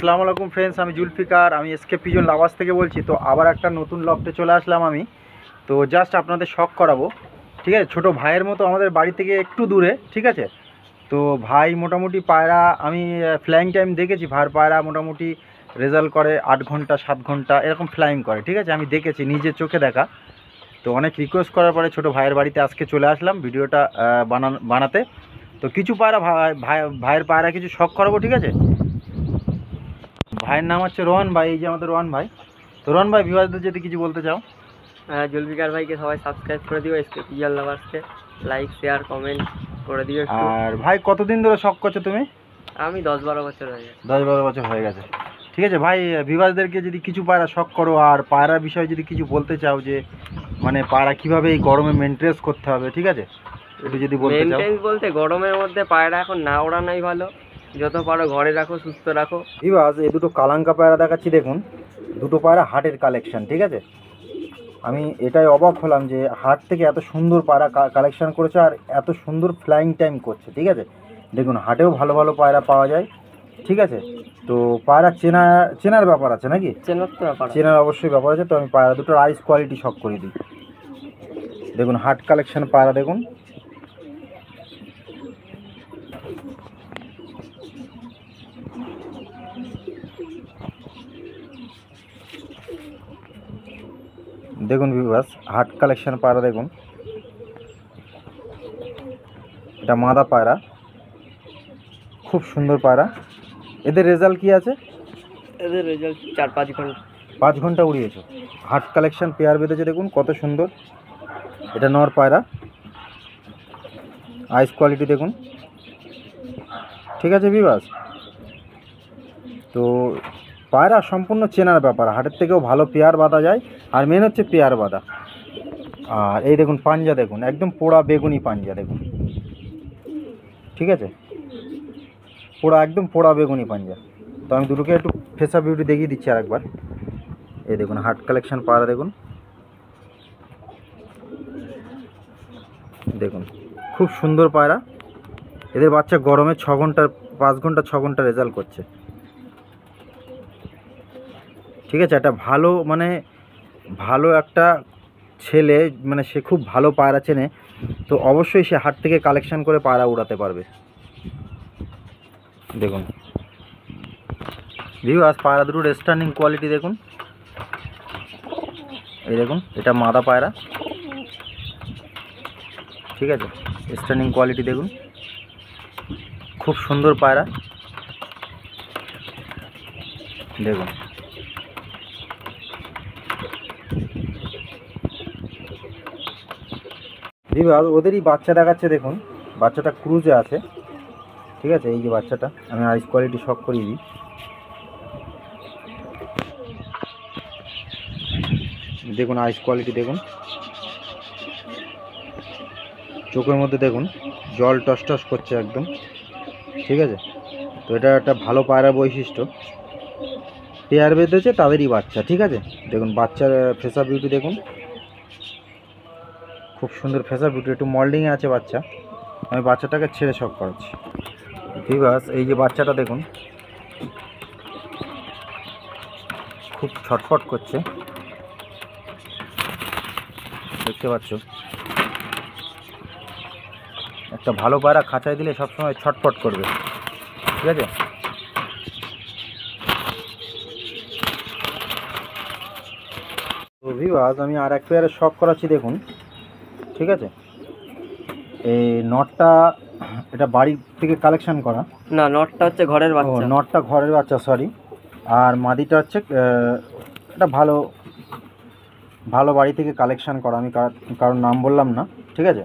আসসালামু আলাইকুম ফ্রেন্ডস, আমি জুলফিকার, আমি এসকে পিজন লাভার্স থেকে বলছি। তো আবার একটা নতুন লফটে চলে আসলাম আমি। তো জাস্ট আপনাদের শখ করাবো, ঠিক আছে। ছোটো ভাইয়ের মতো আমাদের বাড়ি থেকে একটু দূরে, ঠিক আছে। তো ভাই মোটামুটি পায়রা আমি ফ্লাইং টাইম দেখেছি, ভাইয়ের পায়রা মোটামুটি রেজাল্ট করে 8 ঘন্টা 7 ঘন্টা এরকম ফ্লাইং করে, ঠিক আছে। আমি দেখেছি, নিজের চোখে দেখা। তো অনেক রিকোয়েস্ট করার পরে ছোটো ভাইয়ের বাড়িতে আজকে চলে আসলাম ভিডিওটা বানাতে। তো কিছু পায়রা ভাইয়ের পায়রা কিছু শখ করাবো, ঠিক আছে। ভাইয়ের নাম হচ্ছে রোহন ভাই, এই যে আমাদের রোহন ভাই। তো রোহন ভাই, ভিউয়ারদের যদি কিছু বলতে চাও। হ্যাঁ, জুলফিকার ভাইকে সবাই সাবস্ক্রাইব করে দিও, এসকে পিজন লাভার্সকে লাইক শেয়ার কমেন্ট করে দিও একটু। আর ভাই, কতদিন ধরে শখ করছো তুমি? আমি 10-12 বছর হয়ে গেছে। 10-12 বছর হয়ে গেছে, ঠিক আছে ভাই। ভিউয়ারদেরকে যদি কিছু পায়রা শখ করো আর পায়রার বিষয়ে যদি কিছু বলতে চাও, যে মানে পায়রা কীভাবে এই গরমে মেনটেন করতে হবে, ঠিক আছে, একটু যদি বলতে চাও। মেনটেন্স বলতে গরমের মধ্যে পায়রা এখন না ওড়ানোই ভালো, যত পারো ঘরে রাখো, সুস্থ রাখো। ভিউয়ার্স, এই দুটো কালাঙ্কা পায়রা দেখাচ্ছি, দেখুন দুটো পায়রা হাটের কালেকশন, ঠিক আছে। আমি এটাই অবাক হলাম যে হাট থেকে এত সুন্দর পায়রা কালেকশন করেছে আর এত সুন্দর ফ্লাইং টাইম করছে, ঠিক আছে। দেখুন, হাটেও ভালো ভালো পায়রা পাওয়া যায়, ঠিক আছে। তো পায়রা চেনার ব্যাপার আছে নাকি? চেনার অবশ্যই ব্যাপার আছে। তো আমি পায়রা দুটোর আইস কোয়ালিটি শখ করে দিই। দেখুন, হাট কালেকশন পায়রা দেখুন। দেখুন ভিউয়ার্স, হাট কালেকশন পায়রা দেখুন। এটা মাদা পায়রা, খুব সুন্দর পায়রা। এদের রেজাল্ট কি আছে? এদের রেজাল্ট 4-5 ঘন্টা। 5 ঘন্টা উড়িয়েছে। হাট কালেকশন পেয়ার বেঁধেছে, দেখুন কত সুন্দর। এটা নর পায়রা, আইস কোয়ালিটি দেখুন, ঠিক আছে ভিউয়ার্স। তো পায়রা সম্পূর্ণ চেনার ব্যাপার, হাটের থেকেও ভালো পেয়ার বাঁধা যায়, আর মেন হচ্ছে পেয়ার বাঁধা। আর এই দেখুন পাঞ্জা, দেখুন একদম পোড়া বেগুনি পাঞ্জা দেখুন, ঠিক আছে। একদম পোড়া বেগুনি পাঞ্জা। তো আমি দুটোকে একটু ফেসা বিউটি দেখিয়ে দিচ্ছি আরেকবার। এই দেখুন হাট কালেকশন পায়রা দেখুন, দেখুন খুব সুন্দর পায়রা। এদের বাচ্চা গরমে 6 ঘন্টা 5 ঘন্টা 6 ঘন্টা রেজাল্ট করছে, ঠিক আছে। একটা ভালো একটা ছেলে, মানে সে খুব ভালো পায়রা চেনে, তো অবশ্যই সে হাট থেকে কালেকশন করে পায়রা উড়াতে পারবে। দেখুন ভিউয়ার্স, পায়রা দুটোর স্ট্যান্ডিং কোয়ালিটি দেখুন। এই দেখুন, এটা মাদা পায়রা, ঠিক আছে। স্ট্যান্ডিং কোয়ালিটি দেখুন, খুব সুন্দর পায়রা দেখুন। ভিউয়ার্স, ওদেরই বাচ্চা দেখাচ্ছে, দেখুন বাচ্চাটা ক্রুজে আছে, ঠিক আছে। এই যে বাচ্চাটা, আমি আইস কোয়ালিটি শক করিয়ে দিই। দেখুন আইস কোয়ালিটি দেখুন, চোখের মধ্যে দেখুন জল টস করছে একদম, ঠিক আছে। তো এটা একটা ভালো পায়রার বৈশিষ্ট্য। পেয়ার বেঁধেছে তাদেরই বাচ্চা, ঠিক আছে। দেখুন বাচ্চার ফেসা বিউটি দেখুন, খুব সুন্দর ফেসা বিউটি, একটু মল্ডিংয়ে আছে বাচ্চা। আমি বাচ্চাটাকে ছেড়ে শখ করাচ্ছি। ভিউয়ার্স, এই যে বাচ্চাটা দেখুন, খুব ছটফট করছে, দেখতে পাচ্ছ। একটা ভালো পায়রা খাঁচায় দিলে সবসময় ছটফট করবে, ঠিক আছে। তো ভিউয়ার্স, আমি আর এক পেয়ারে শখ করাচ্ছি, দেখুন, ঠিক আছে। এই নটটা, এটা বাড়ি থেকে কালেকশন করা না, নটটা হচ্ছে ঘরের বাচ্চা। নটটা ঘরের বাচ্চা, সরি। আর মাদিটা হচ্ছে এটা ভালো বাড়ি থেকে কালেকশন করা। আমি কারোর নাম বললাম না, ঠিক আছে।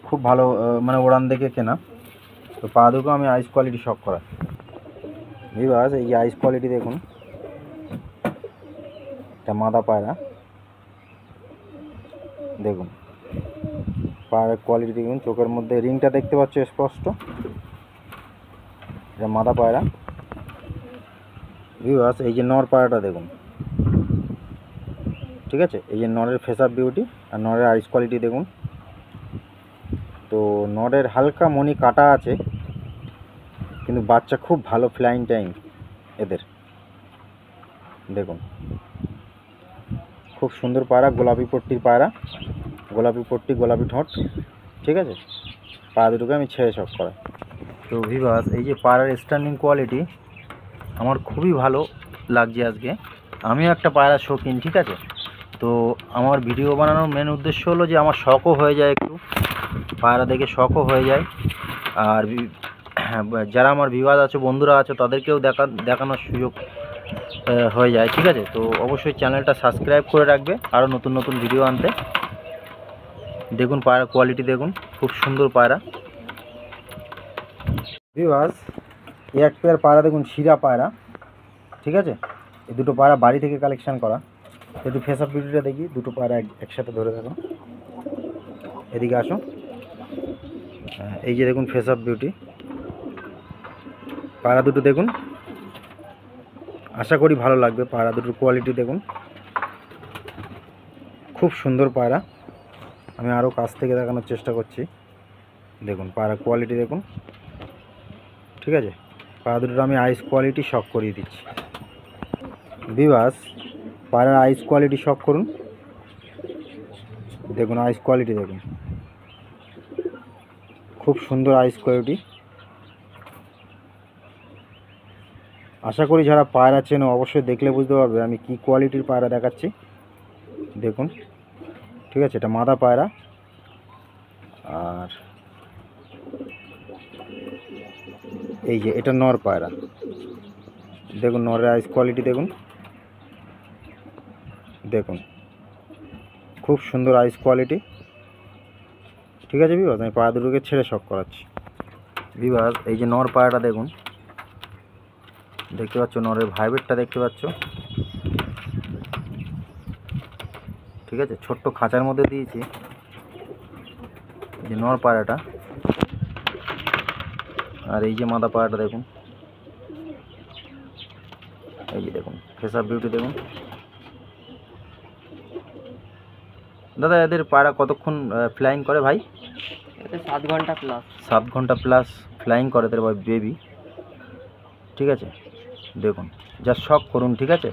খুব ভালো মানে ওড়ান দেখে কেনা। তো পা দুটো আমি আইস কোয়ালিটি শখ করা। ভিউয়ার্স, এই যে আইস কোয়ালিটি দেখুন, এটা মাদা পায়রা দেখুন, পায়ের কোয়ালিটি দেখুন, চোখের মধ্যে রিংটা দেখতে পাচ্ছ স্পষ্ট, এটা মাদা পায়রা। ভিউয়ার্স, এই যে নর পায়রাটা দেখুন, ঠিক আছে। এই যে নরের ফেস আপ বিউটি আর নরের আইস কোয়ালিটি দেখুন। তো নরের হালকা মনি কাটা আছে, কিন্তু বাচ্চা খুব ভালো ফ্লাইং টাইম, এদের দেখুন, খুব সুন্দর পায়রা, গোলাপি পট্টির পায়রা, গোলাপি পট্টি, গোলাপি ঠোঁট। ঠিক আছে, পায়রা দুটোকে আমি ছেড়ে শখ করা। তো ভিভাস, এই যে পায়রার স্ট্যান্ডিং কোয়ালিটি আমার খুবই ভালো লাগছে আজকে। আমিও একটা পায়রার শৌখিন, ঠিক আছে। তো আমার ভিডিও বানানোর মেন উদ্দেশ্য হলো যে আমার শখও হয়ে যায়, একটু পায়রা দেখে শখও হয়ে যায়। আর যারা আমার ভিউয়ার আছে, বন্ধুরা আছে, তাদেরকেও দেখানোর সুযোগ হয়ে যায়, ঠিক আছে। তো অবশ্যই চ্যানেলটা সাবস্ক্রাইব করে রাখবে আরও নতুন নতুন ভিডিও আনতে। দেখুন পায়রা কোয়ালিটি দেখুন, খুব সুন্দর পায়রা। ভিউয়ার্স, এক পেয়ার পায়রা দেখুন, শিরা পায়রা, ঠিক আছে। এই দুটো পায়রা বাড়ি থেকে কালেকশন করা। একটু ফেস আপ বিউটিটা দেখি, দুটো পায়রা একসাথে ধরে দেখুন, এদিকে আসো। এই যে দেখুন ফেস আপ বিউটি পায়রা দুটো দেখুন, আশা করি ভালো লাগবে। পায়রা দুটোর কোয়ালিটি দেখুন, খুব সুন্দর পায়রা। আমি আরও কাছ থেকে দেখানোর চেষ্টা করছি। দেখুন পায়রা কোয়ালিটি দেখুন, ঠিক আছে। পায়রা দুটোর আমি আইস কোয়ালিটি শক করিয়ে দিচ্ছি। ভিউয়ার্স, পায়রার আইস কোয়ালিটি শক করুন, দেখুন আইস কোয়ালিটি দেখুন, খুব সুন্দর আইস কোয়ালিটি। আশা করি যারা পায়রা চেনো অবশ্যই দেখলে বুঝতে পারবে আমি কি কোয়ালিটির পায়রা দেখাচ্ছি। দেখুন, ঠিক আছে, এটা মাদা পায়রা। আর এই যে এটা নর পায়রা, দেখুন নরের আইস কোয়ালিটি দেখুন, দেখুন খুব সুন্দর আইস কোয়ালিটি, ঠিক আছে। ভিউয়ার্স, আমি পায়রা দুটোকে ছেড়ে শক করাচ্ছি। ভিউয়ার্স, এই যে নর পায়রাটা দেখুন, দেখতে পাচ্ছ নরের ভাইব্রেটটা দেখতে পাচ্ছ, ঠিক আছে। ছোট্ট খাঁচার মধ্যে দিয়েছি যে নর পায়রাটা। আর এই যে মাদা পায়রাটা দেখুন, এই যে দেখুন ফেস আপ বিউটি দেখুন। দাদা, এদের পায়রা কতক্ষণ ফ্লাইং করে ভাই? এতে 7 ঘন্টা প্লাস। 7 ঘন্টা প্লাস ফ্লাইং করে এদের বেবি, ঠিক আছে। দেখুন যা শখ করুন, ঠিক আছে।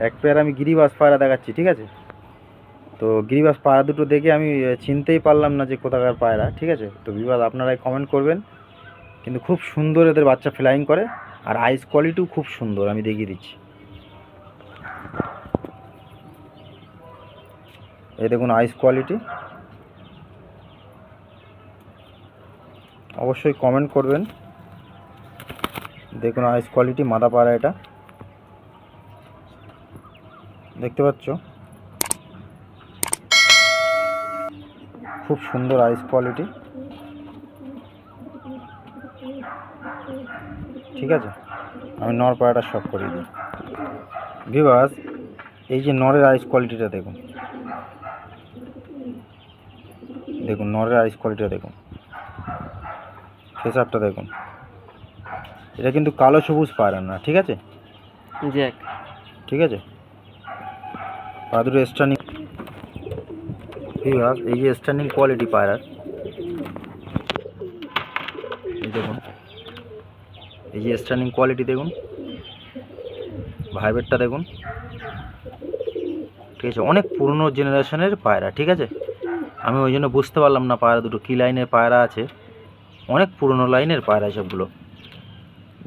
এক পেয়ার আমি গিরিবাস পায়রা দেখাচ্ছি, ঠিক আছে। তো গিরিবাস পায়রা দুটো দেখে আমি চিনতেই পারলাম না যে কোথাকার পায়রা, ঠিক আছে। তো ভিউয়ার্স, আপনারাই কমেন্ট করবেন। কিন্তু খুব সুন্দর এদের বাচ্চা ফ্লাইং করে, আর আইস কোয়ালিটিও খুব সুন্দর, আমি দেখিয়ে দিচ্ছি। এই দেখুন আইস কোয়ালিটি, অবশ্যই কমেন্ট করবেন। দেখুন আইস কোয়ালিটি, মাদা পায়রা এটা, দেখতে পাচ্ছ, খুব সুন্দর আইস কোয়ালিটি, ঠিক আছে। আমি নর পায়রাটা শক করিয়ে দিই। ভিউয়ার্স, এই যে নরের আইস কোয়ালিটিটা দেখুন, দেখুন নরের আইস কোয়ালিটিটা দেখুন, ফেস আপটা দেখুন। এটা কিন্তু কালো সবুজ পায়রা না, ঠিক আছে, জ্যাক, ঠিক আছে। পায়রা দুটো স্ট্যান্ডিং। ভিউয়ার্স, এই যে স্ট্যান্ডিং কোয়ালিটি পায়রার, এই দেখুন, এই যে স্ট্যান্ডিং কোয়ালিটি দেখুন, ভাইব্রেটটা দেখুন, ঠিক আছে। অনেক পুরনো জেনারেশনের পায়রা, ঠিক আছে। আমি ওই জন্য বুঝতে পারলাম না পায়রা দুটো কী লাইনের পায়রা আছে, অনেক পুরনো লাইনের পায়রা সবগুলো।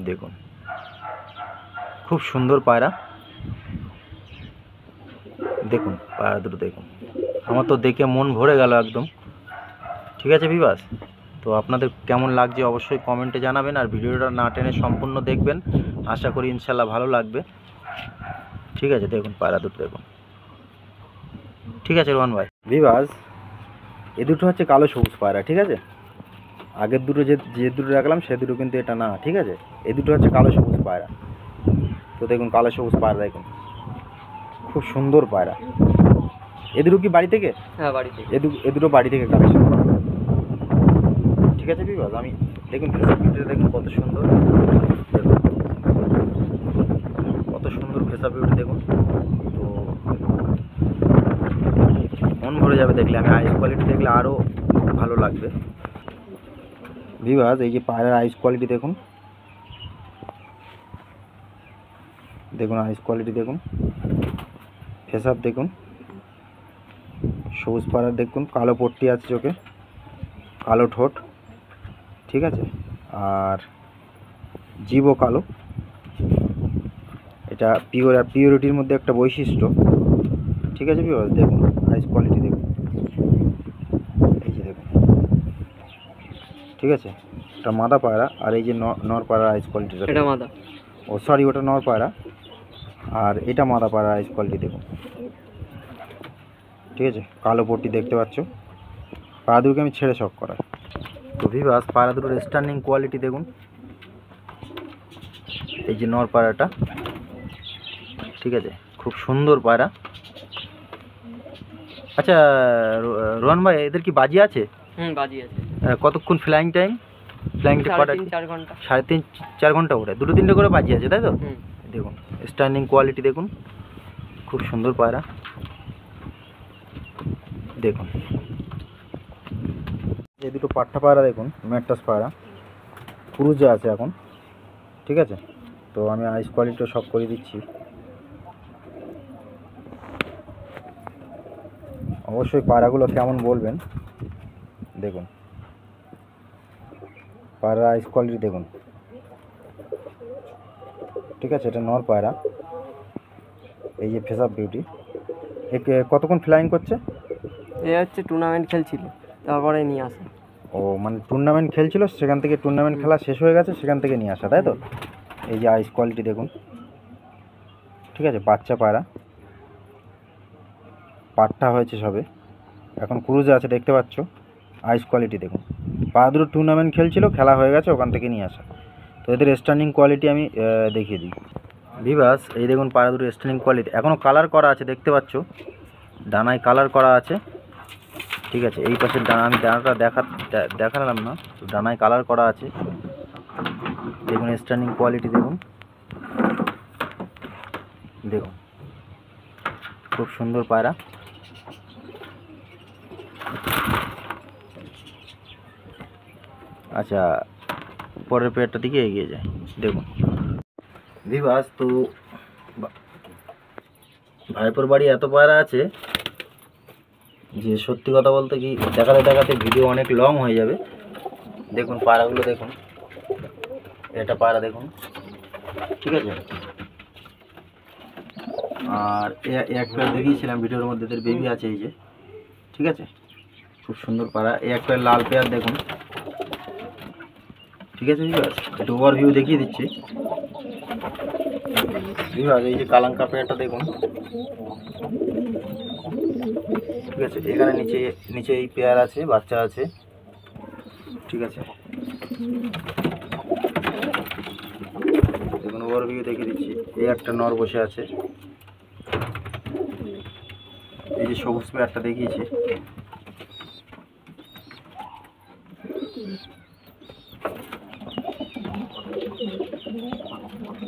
দেখুন খুব সুন্দর পায়রা, দেখুন পায়রা দুটো দেখুন, আমার তো দেখে মন ভরে গেল একদম, ঠিক আছে ভিউয়ার্স। তো আপনাদের কেমন লাগছে অবশ্যই কমেন্টে জানাবেন, আর ভিডিওটা না টেনে সম্পূর্ণ দেখবেন, আশা করি ইনশাল্লাহ ভালো লাগবে, ঠিক আছে। দেখুন পায়রা দুটো দেখুন, ঠিক আছে রোহন ভাই। ভিউয়ার্স, এই দুটো হচ্ছে কালো সবুজ পায়রা, ঠিক আছে। আগের দুটো যে দুটো রাখলাম সে দুটো কিন্তু এটা না, ঠিক আছে। এই দুটো হচ্ছে কালো সবুজ পায়রা। তো দেখুন কালো সবুজ পায়রা দেখুন, খুব সুন্দর পায়রা। এ দুটো কি বাড়ি থেকে? হ্যাঁ, বাড়ি থেকে। এ দুটো বাড়ি থেকে কালেকশন করা, ঠিক আছে ভিউয়ার্স। আমি দেখুন ফেসা দেখুন কত সুন্দর, দেখুন কত সুন্দর ফেসা বিউটি দেখুন। তো মন ভরে যাবে দেখলে। আমি আইস কোয়ালিটি দেখলে আরও ভালো লাগবে। ভিউয়ার্স এই যে পায়রার আইস কোয়ালিটি দেখুন, দেখুন আইস কোয়ালিটি দেখুন, ফেসআপ দেখুন, সবুজ পায়রার দেখুন, কালো পট্টি আছে চোখে, কালো ঠোঁট, ঠিক আছে, আর জিভও কালো। এটা পিওরিটির মধ্যে একটা বৈশিষ্ট্য, ঠিক আছে ভিউয়ার্স। দেখুন আইস কোয়ালিটি দেখুন, এই যে দেখুন, ঠিক আছে। এটা মাদা পায়রা, আর এই যে নর পায়রার আইস কোয়ালিটিটা, এটা মাদা, ও সরি ওটা নর পায়রা, আর এটা মাদা পায়রার আইস কোয়ালিটি দেখুন, ঠিক আছে। কালো পট্টি দেখতে পাচ্ছ। পায়রা দুটোকে আমি ছেড়ে শখ করাই। তো ভিউয়ার্স পায়রা দুটোর স্ট্যান্ডিং কোয়ালিটি দেখুন, এই যে নর পায়রাটা, ঠিক আছে, খুব সুন্দর পায়রা। আচ্ছা রোহন ভাই, এদের কি বাজি আছে? বাজি আছে। কতক্ষণ ফ্লাইং টাইম? ফ্লাইং 3-4 ঘন্টা। 3.5-4 ঘন্টা করে 2-3টে করে বাজি আছে, তাই তো? হুম। দেখুন স্ট্যান্ডিং কোয়ালিটি দেখুন, খুব সুন্দর পায়রা দেখুন। এই দুটো পাট্টা পায়রা দেখুন, ম্যাট্রাস পায়রা, ক্রুজে আছে এখন, ঠিক আছে। তো আমি আইস কোয়ালিটিটা সব করে দিচ্ছি। অবশ্যই পায়রাগুলো কেমন বলবেন। দেখুন পায়রার আইস কোয়ালিটি দেখুন, ঠিক আছে। এটা নর পায়রা, এই যে ফেস আপ বিউটি। একে কতক্ষণ ফ্লাইং করছে? এ হচ্ছে টুর্নামেন্ট খেলছিল, তারপরে নিয়ে আসা। ও মানে টুর্নামেন্ট খেলছিল, সেখান থেকে টুর্নামেন্ট খেলা শেষ হয়ে গেছে, সেখান থেকে নিয়ে আসা, তাই তো? এই যে আইস কোয়ালিটি দেখুন, ঠিক আছে। বাচ্চা পায়রা, পাট্টা হয়েছে সবে, এখন ক্রুজে আছে দেখতে পাচ্ছ। আইস কোয়ালিটি দেখুন। পায়রা দুটো টুর্নামেন্ট খেলছিল, খেলা হয়ে গেছে, ওখান থেকে নিয়ে আসা। তো এদের স্ট্যান্ডিং কোয়ালিটি আমি দেখিয়ে দিই। ভিউয়ার্স এই দেখুন পায়রা দুটো স্ট্যান্ডিং কোয়ালিটি, এখনও কালার করা আছে দেখতে পাচ্ছ, ডানায় কালার করা আছে, ঠিক আছে। এই পাশের ডানা আমি ডানাটা দেখালাম না, তো ডানায় কালার করা আছে। দেখুন স্ট্যান্ডিং কোয়ালিটি দেখুন, দেখুন খুব সুন্দর পায়রা। আচ্ছা পরের পেয়ারটার দিকে এগিয়ে যায়। দেখুন ভিউয়ার্স, তো ভাইপোর বাড়ি এত পায়রা আছে যে সত্যি কথা বলতে কি দেখাতে দেখাতে ভিডিও অনেক লং হয়ে যাবে। দেখুন পায়রাগুলো দেখুন, এটা পায়রা দেখুন, ঠিক আছে। আর এক পেয়ার দেখিয়েছিলাম ভিডিওর মধ্যে, এদের বেবি আছে এই যে, ঠিক আছে, খুব সুন্দর পায়রা। এই এক পেয়ার লাল পেয়ার দেখুন, ঠিক আছে ভিউয়ার্স। একটু ওভারভিউ দেখিয়ে দিচ্ছি ভিউয়ার্স। এই যে কালাঙ্কা পেয়ারটা দেখুন, ঠিক আছে। এখানে নিচে এই পেয়ার আছে, বাচ্চা আছে, ঠিক আছে। দেখুন ওভারভিউ দেখিয়ে দিচ্ছি। এই একটা নর বসে আছে, এই যে সবুজ পেয়ারটা দেখিয়েছি,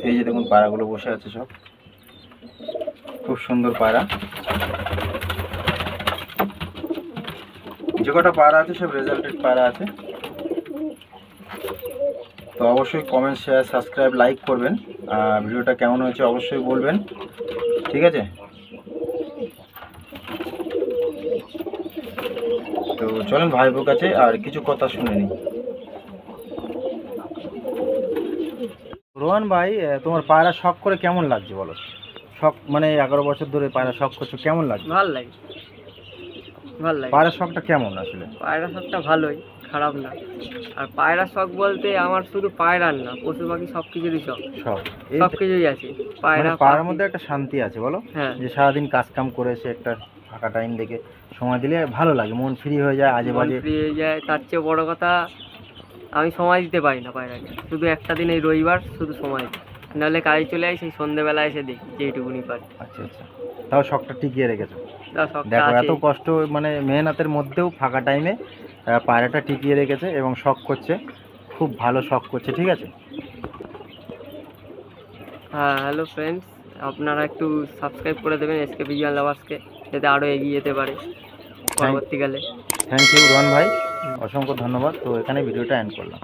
এই যে দেখুন পায়রাগুলো বসে আছে সব, খুব সুন্দর পায়রা। যে কটা পায়রা আছে সব রেজাল্টেড পায়রা আছে। তো অবশ্যই কমেন্ট, শেয়ার, সাবস্ক্রাইব, লাইক করবেন। ভিডিওটা কেমন হয়েছে অবশ্যই বলবেন, ঠিক আছে। তো চলেন ভাইবোর কাছে আর কিছু কথা শুনে নিই। রোহান ভাই, তোমার পায়রা শখ করে কেমন লাগছে বলো? শখ মানে 11 বছর ধরে পায়রা শখ করছো, কেমন লাগছে? ভালো লাগে, ভালো লাগে। পায়রা শখটা কেমন আসলে? পায়রা শখটা ভালোই, খারাপ না। আর পায়রা শখ বলতে আমার শুধু পায়রার না, পশু পাখি সব কিছুরই শখ, শখ সব কিছুই আছে। পায়রা পায়রার মধ্যে একটা শান্তি আছে বলো, হ্যাঁ। যে সারাদিন কাজ কাম করে সে একটা ফাঁকা টাইম দেখে সময় দিলে ভালো লাগে, মন ফ্রি হয়ে যায়, আজে বাজে ফ্রি হয়ে যায়। তার চেয়ে বড় কথা আমি সময় দিতে পারি না পায়রাকে, শুধু একটা দিন এই রবিবার শুধু সময় দিই, নাহলে কাজে চলে আসি, সেই সন্ধ্যেবেলা এসে দেখি যেইটুকুনি পারি। আচ্ছা আচ্ছা, তাও শখটা টিকিয়ে রেখেছো। তা শখটা দেখো আছে। এত কষ্ট মানে মেহনতের মধ্যেও ফাঁকা টাইমে পায়রাটা টিকিয়ে রেখেছে এবং শখ করছে, খুব ভালো শখ করছে, ঠিক আছে। হ্যাঁ হ্যালো ফ্রেন্ডস, আপনারা একটু সাবস্ক্রাইব করে দেবেন এসকে পিজন লাভার্সকে, যাতে আরও এগিয়ে যেতে পারে পরবর্তীকালে। থ্যাংক ইউ রোহন ভাই। অসংখ্য ধন্যবাদ। তো এখানে ভিডিওটা এন্ড করলাম।